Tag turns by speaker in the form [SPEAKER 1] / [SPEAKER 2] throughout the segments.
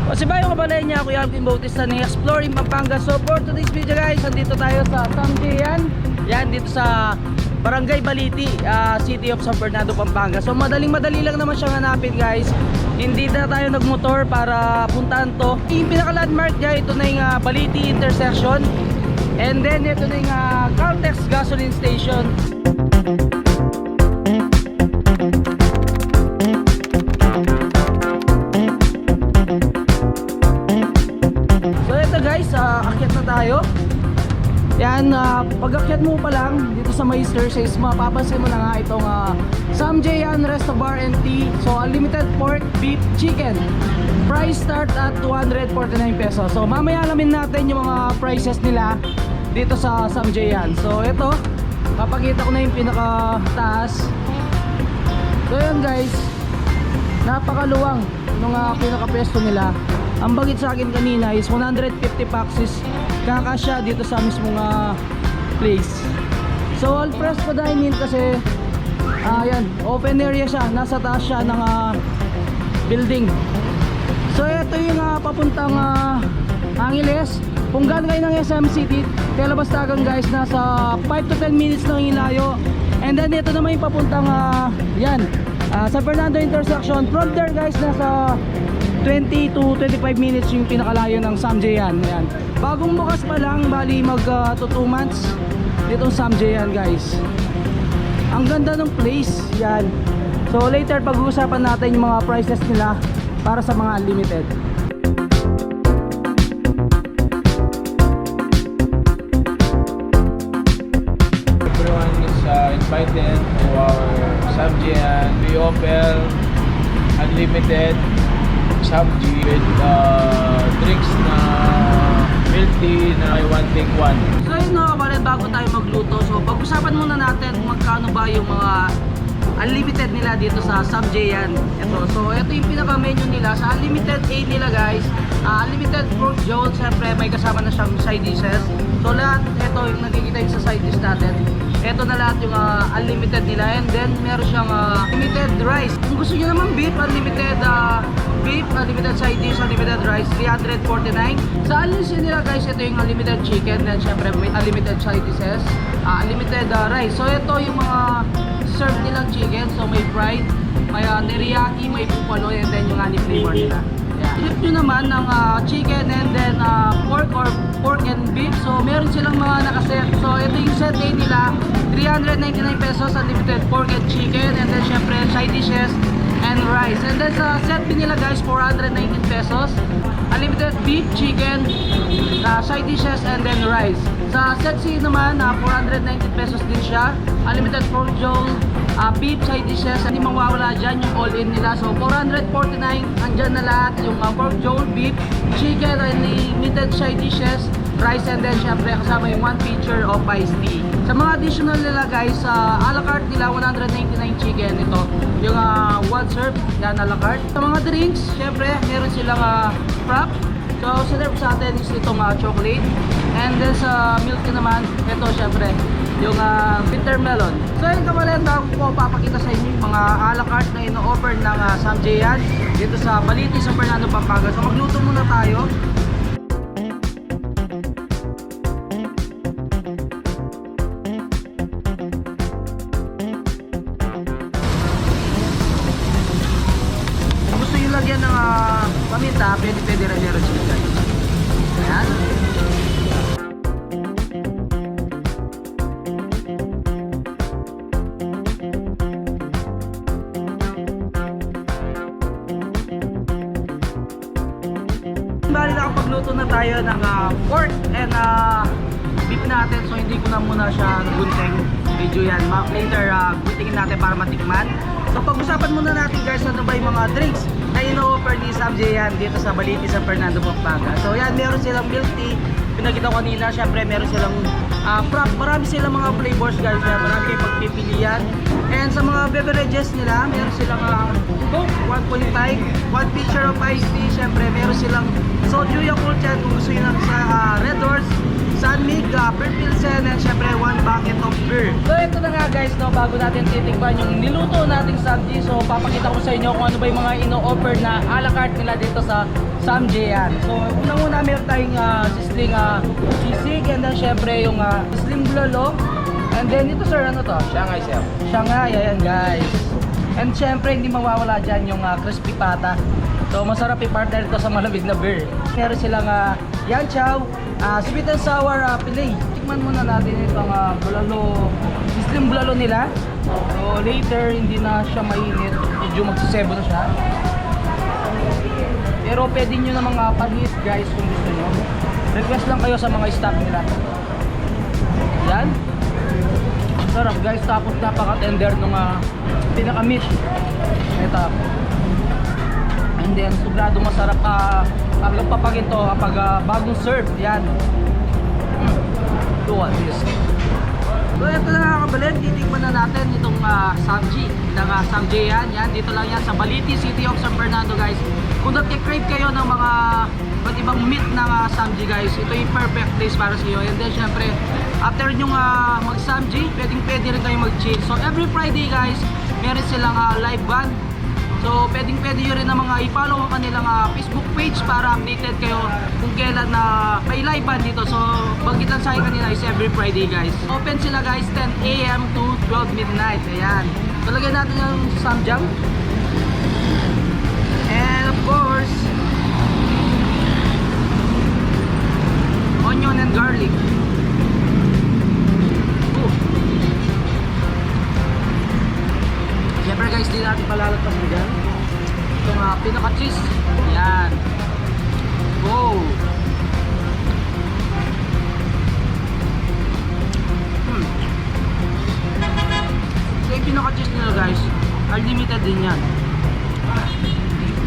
[SPEAKER 1] O si Bayo Kabalay niya, ako Alvin Bautista ni Exploring Pampanga. So for today's video guys, nandito tayo sa Samjian. Yan, dito sa Barangay Baliti, City of San Fernando, Pampanga. So madaling-madali lang naman siyang hanapin guys. Hindi na tayo nagmotor para puntahan to. Yung pinaka-landmark niya, ito na yung Baliti intersection. And then ito na yung Caltex gasoline station. Akyat na tayo. Yan, pag-akyat mo pa lang dito sa may staircase, mapapansin mo na nga itong Samjian Resto Bar and Tea. So unlimited pork, beef, chicken. Price start at 249 pesos. So mamaya alamin natin yung mga prices nila dito sa Samjian. So ito, papakita ko na yung pinaka-taas. So yan guys, napakaluwang nung pinaka-pesto nila. Ang bagit sa akin kanina is 150 paxis kakasya dito sa mismong place. So all press pa dine-in kasi yan, open area siya, nasa taas siya ng building. So ito yung papuntang Angeles. Kung galing kayo ng SM City, Telabas Dagang guys, nasa 5 to 10 minutes lang yung layo. And then ito naman yung papuntang yan, San Fernando intersection. From there guys, nasa 20 to 25 minutes yung pinakalayo ng Samjian. Ayan. Bagong bukas pa lang, bali mag 2 months ditong Samjian guys. Ang ganda ng place. Yan. So later pag-uusapan natin yung mga prices nila para sa mga unlimited.
[SPEAKER 2] Everyone is invited to our Samjian. We offer unlimited Samji with drinks na milk tea na I want take one.
[SPEAKER 1] So yun mga kabalit, bago tayo magluto, so pag-usapan muna natin kung magkano ba yung mga unlimited nila dito sa Samjian. So ito yung pinaka-menu nila. Sa unlimited A nila guys, unlimited pork jowl, syempre may kasama na siyang side dishes. So lahat, ito yung nakikita yung sa side dish natin. Ito na lahat yung unlimited nila. And then meron siyang unlimited rice. Kung gusto nyo naman beef, unlimited beef, unlimited side dish, unlimited rice, 349. Sa unlimited nila guys, ito yung unlimited chicken. Then syempre may unlimited side dishes, unlimited rice. So ito yung mga serve nilang chicken. So may fried, may teriyaki, may buffalo, and then yung honey flavor nila. Trip nyo naman ng chicken and then pork or pork and beef. So meron silang mga nakaset. So ito yung set A nila, 399 pesos unlimited pork and chicken, and then syempre side dishes and rice. And then sa set B nila guys, 419 pesos unlimited beef, chicken, side dishes, and then rice. Sa set C naman, 419 pesos din siya, unlimited pork jowl, beef, side dishes. Hindi mawawala dyan yung all-in nila. So 449, andyan na lahat yung pork jowl, beef, chicken, unlimited side dishes, rice, and then syempre kasama yung one pitcher of iced tea. Sa mga additional nila guys, a la carte nila, 199 chicken. Ito yung one serve, yan a la carte. Sa mga drinks, syempre meron silang frap. So serve sa atin is itong chocolate. And then sa milk naman, ito syempre yung bitter melon. So yun kabalit, bago ko papakita sa inyo yung mga a la carte na ino-offer ng Samjian dito sa Baliti, San Fernando, Pampanga. So magluto muna tayo. Kung gusto nyo lagyan ng paminta, pwede rin meron sila guys. Ayan. Bali nakapagluto na tayo ng pork and beef natin. So hindi ko na muna siya gunting video yan. Later guntingin natin para matikman. So pag-usapan muna natin guys, ano ba yung mga drinks na ino-offer ni Samjian dito sa Baliti, San Fernando, Pampanga. So yan, meron silang milk tea, pinakita ko kanina. Syempre meron silang frap, marami silang mga flavors guys, marami kayong pagpipilian. And sa mga beverages nila, meron silang Coke 1.5, one pitcher of iced tea. Syempre meron silang soju, Yakult yan kung gusto nyo sa Red Horse, San Mig, beer pilsen, and syempre 1 bucket of beer. So ito na nga guys, no, bago natin titikman yung niluto nating Samji, so papakita ko sa inyo kung ano ba yung mga ino-offer na a la carte nila dito sa Samji yan. So unang-una meron tayong sisling sisig, and then syempre yung sisling bulalo. And then ito sir, ano to?
[SPEAKER 2] Shanghai, sir.
[SPEAKER 1] Shanghai, ayan guys. And syempre hindi mawawala dyan yung crispy pata. So masarap i-partner ito sa malamig na beer. Meron silang yan chow, sweet and sour fillet. Tikman muna natin itong bulalo, sisling bulalo nila. So later hindi na siya mainit, medyo magsisebo na siya. Pero pwede nyo na mga pag-hit guys kung gusto nyo. Request lang kayo sa mga staff nila. Yan. Sarap guys, tapos napaka-tender nung pinaka-meat. Ito. And then, sobrado masarap pag ito, kapag bagong serve. Yan. Look at this. So, ito na nga kabalin, titikman na natin itong Samji. Ng Samji yan. Yan, dito lang yan sa Baliti, City of San Fernando guys. Kung nag-crave kayo ng mga iba't ibang meat ng Samji guys, ito yung perfect place para sa iyo. And then syempre, after nyo mag-Samji, pwede rin kayo mag-chill. So every Friday guys, meron silang live band. So pwede nyo rin na i-follow ang kanilang Facebook page para updated kayo kung kailan na may live band dito. So bagit lang sa akin kanina is every Friday guys. Open sila guys 10 AM to 12 midnight. Ayan. Talagay natin yung samjang. And of course, onion and garlic. Siyempre guys, di natin palalagpas mo dyan itong pinaka-cheese. Yan. Go! So yung pinaka-cheese nila guys, unlimited din yan.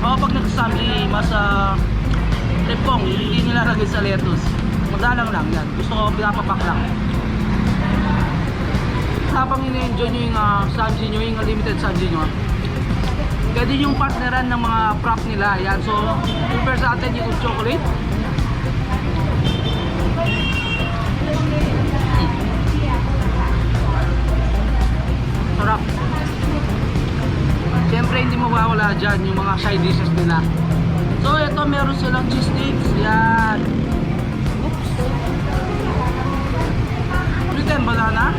[SPEAKER 1] O pag nagsasamli, mas tripong, hindi nila lagay sa lettuce. Madalang lang yan. Gusto ko pinapapak lang. Habang ina-enjoy nyo yung Samji nyo, yung unlimited Samji nyo, pwede yung partneran ng mga prop nila. Yan. So, compare sa atin yung chocolate. Sarap. Siyempre hindi mawawala dyan yung mga side dishes nila. So ito meron silang cheese sticks. Yan. Oops. Chicken banana.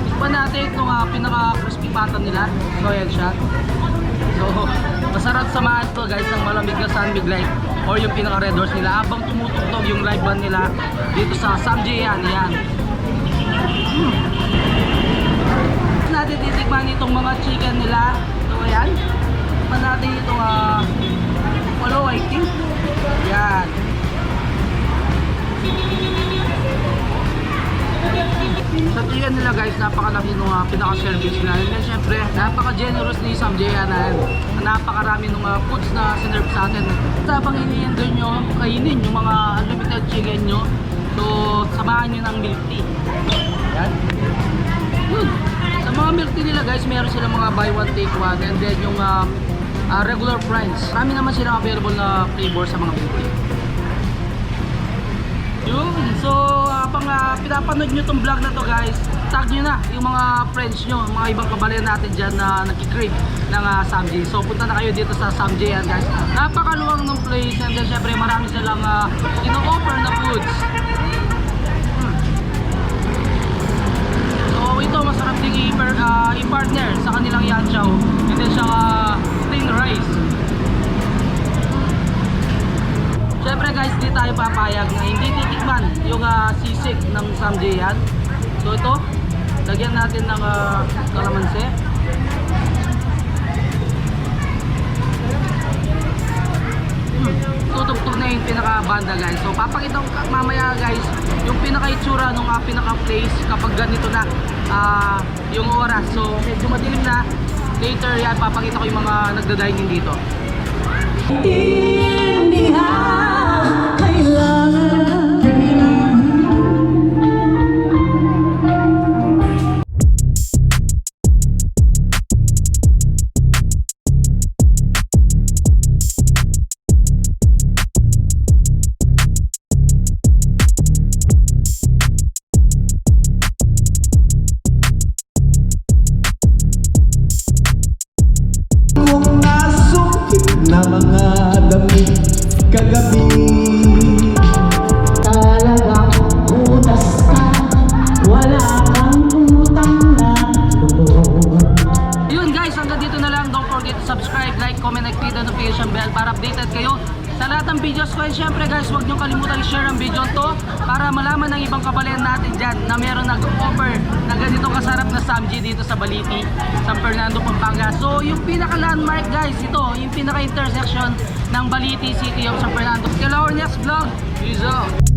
[SPEAKER 1] Tikman natin itong pinaka-crispy pata nila. So yan siya. So masarap samahan to guys ng malamig na San Mig Live or yung pinaka-red horse nila habang tumutugtog yung live band nila dito sa Samji yan. Yan. Natin titikman itong mga chicken nila. So ayan. Tikman natin itong polo I think. Yan. Sa chicken nila guys, napakalaki nung pinaka-service nila. And then syempre, napaka-generous ni Samji yan. Napakarami nung foods na sinerve sa atin. Habang ini-enjoy nyo, kainin yung mga unlimited chicken nyo. So, samahan nyo ng milk tea. Yan. Good. Sa mga milk tea nila guys, meron silang mga buy one take one, and then yung regular price. Marami naman silang available na flavor sa mga milk tea. Yun. So habang pinapanood nyo itong vlog na to guys, tag nyo na yung mga friends nyo, mga ibang kababayan natin dyan na nagkikrave ng Samji. So punta na kayo dito sa Samji yan guys. Napakaluwang ng place, and then syempre marami silang ino-offer na foods. Ito masarap ding i-partner sa kanilang yan chow. Hindi siya plain rice. Siyempre guys, di tayo papayag na hindi titikman yung sisig ng Samji yan. So ito, lagyan natin ng kalamansi. Tutugtog na yung pinaka-banda guys. So papakita ko mamaya guys yung pinaka-itsura nung pinaka-place kapag ganito na yung oras. So medyo madilim na. Later yan, papakita ko yung mga nagda-dining dito. Hindi kailangan
[SPEAKER 3] mga damit kagabi. Talagang utas ka, wala kang utang na loob.
[SPEAKER 1] Yun guys, hanggang dito na lang. Don't forget to subscribe, like, comment, and click the notification bell para updated kayo sa lahat ng videos ko. And syempre guys, huwag nyo kalimutan i-share ang video to para malaman ng ibang kabalian natin dyan na meron nag-offer na ganito kasarap na samji dito sa Baliti, San Fernando, Pampanga. So yung pinaka-landmark guys, ito, yung pinaka-intersection ng Baliti City of San Fernando. Kailangan next vlog. Peace out!